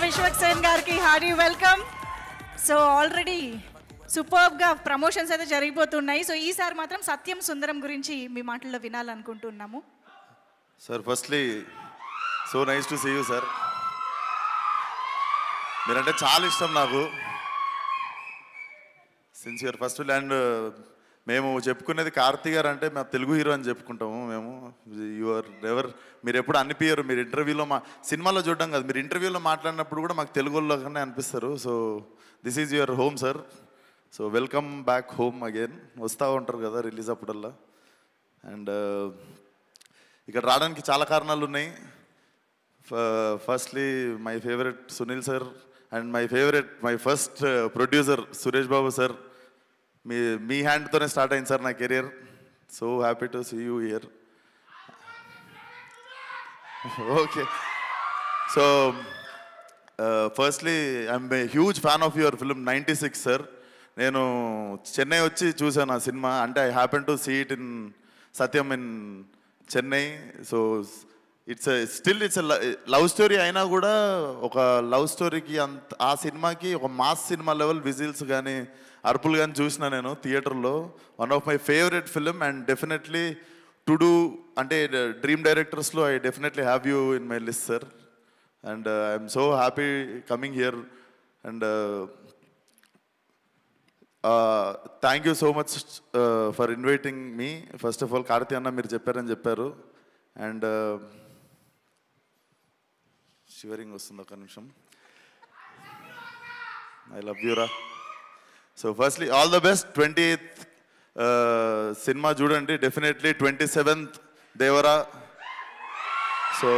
విశ్వక్ సేన్ గారికి hearty welcome. So already సూపర్బ్గా promotions అయితే జరిగిపోతున్నాయి. సో ఈసారి మాత్రం సత్యం సుందరం గురించి మీ మాటల్లో వినాలనుకుంటున్నాము. Sir firstly so nice to see you sir. మీరంటే చాలా ఇష్టం నాకు సిన్స్ యువర్ ఫస్ట్ అండ్ మేము చెప్పుకునేది కార్తీ గారు అంటే మా తెలుగు హీరో అని చెప్పుకుంటాము మేము. యువర్ ఎవర్ మీరు ఎప్పుడు అనిపించరు. మీరు ఇంటర్వ్యూలో సినిమాలో చూడడం కాదు, మీరు ఇంటర్వ్యూలో మాట్లాడినప్పుడు కూడా మాకు తెలుగులోనే అనిపిస్తారు. So this is your home sir. So welcome back home again. వస్తూ ఉంటారు కదా రిలీజ్ అప్పుడల్లా. అండ్ ఇక్కడ రావడానికి చాలా కారణాలు ఉన్నాయి. Firstly my favourite Sunil sir and my first producer Suresh Babu sir. మీ హ్యాండ్తోనే స్టార్ట్ అయింది సార్ నా కెరియర్. So happy to see you here. Okay, so firstly I'm a huge fan of your film 96 sir. నేను చెన్నై వచ్చి చూసాను ఆ సినిమా. అంటే I happen to see it in Sathyam in Chennai. So it's love story అయినా కూడా ఒక లవ్ స్టోరీకి ఆ సినిమాకి ఒక మాస్ సినిమా లెవెల్ విజిల్స్ కానీ అరుపులు కానీ చూసిన నేను థియేటర్లో. One of my favourite film and definitely to do అంటే డ్రీమ్ డైరెక్టర్స్లో I definitely have you in my list sir. And I'm so happy coming here and thank you so much for inviting me. First of all Karthi అన్న మీరు చెప్పారని చెప్పారు. And shivering వస్తుంది ఒక నిమిషం. I love you రా. So firstly all the best. 28th cinema చూడండి definitely. 27th Devara. So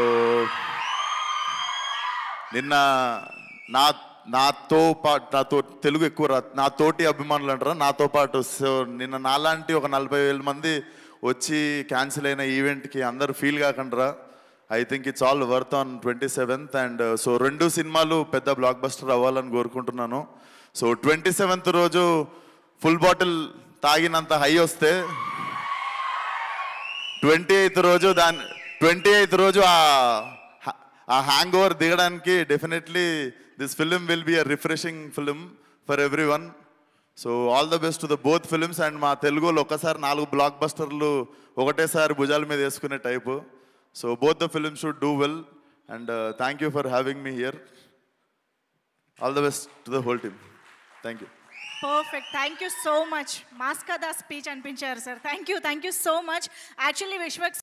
నిన్న నాతో తెలుగు ఎక్కువ నా తోటి అభిమానులు అంటారా, నాతో పాటు. సో నిన్న నాలాంటి ఒక 40,000 మంది వచ్చి క్యాన్సిల్ అయిన ఈవెంట్కి అందరూ ఫీల్ కాకుండా I think it's all worth on 27th. And so 2 సినిమాలు పెద్ద బ్లాక్ బస్టర్ అవ్వాలని కోరుకుంటున్నాను. సో 27th రోజు ఫుల్ బాటిల్ తాగినంత హై వస్తే 28th రోజు ఆ హ్యాంగ్ ఓవర్ దిగడానికి definitely this film will be a refreshing film for every one. So all the best to the both films. And మా తెలుగులో ఒక్కసారి 4 బ్లాక్ బస్టర్లు ఒకటేసారి భుజాల మీద వేసుకునే type. So both the films should do well. And thank you for having me here. All the best to the whole team. Thank you. Perfect. Thank you so much. మాస్కా దా speech అనిపించారు sir. Thank you so much. Actually Vishwak